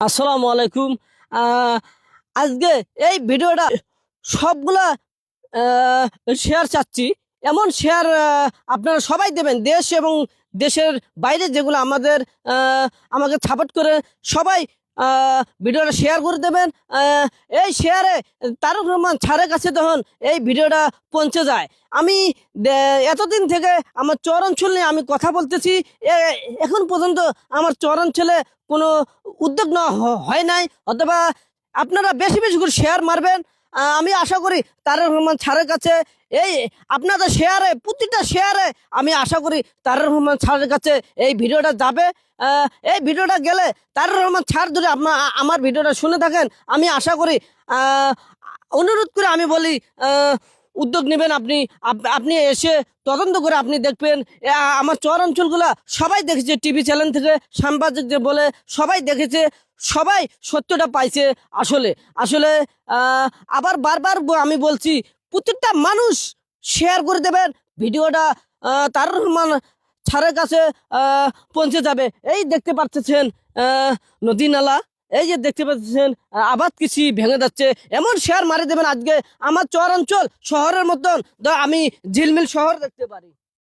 আসসালামু আলাইকুম। আহ, আজকে এই ভিডিওটা সবগুলা শেয়ার চাচ্ছি। এমন শেয়ার আপনারা সবাই দেবেন, দেশ এবং দেশের বাইরে যেগুলো আমাকে সাপোর্ট করে সবাই ভিডিওটা শেয়ার করে দেবেন। এই শেয়ারে তারক রহমান স্যারের কাছে তখন এই ভিডিওটা পৌঁছে যায়। আমি এতদিন থেকে আমার চর অঞ্চল নিয়ে আমি কথা বলতেছি। এখন পর্যন্ত আমার চর অঞ্চলে কোনো উদ্যোগ নেওয়া হয় নাই, অথবা আপনারা বেশি বেশি করে শেয়ার মারবেন। আমি আশা করি তারেক রহমান স্যারের কাছে এই আপনাদের শেয়ারে, প্রতিটা শেয়ারে আমি আশা করি তারেক রহমান স্যারের কাছে এই ভিডিওটা যাবে। এই ভিডিওটা গেলে তারেক রহমান স্যার যদি আমার ভিডিওটা শুনে থাকেন, আমি আশা করি অনুরোধ করে আমি বলি, উদ্যোগ নেবেন। আপনি এসে তদন্ত করে আপনি দেখবেন। আমার চর অঞ্চলগুলা সবাই দেখেছে, টিভি চ্যানেল থেকে সাংবাদিক যে বলে সবাই দেখেছে, সবাই সত্যটা পাইছে। আসলে আসলে আবার বারবার আমি বলছি, প্রত্যেকটা মানুষ শেয়ার করে দেবেন ভিডিওটা, তারেক রহমান স্যারের কাছে পৌঁছে যাবে। এই দেখতে পাচ্ছেন নদী নালা, এই যে দেখতে পাচ্ছেন আবাদ কৃষি ভেঙে যাচ্ছে, এমন শেয়ার মারি দেবেন আজকে আমার চর অঞ্চল শহরের মতন আমি ঝিলমিল শহর দেখতে পারি।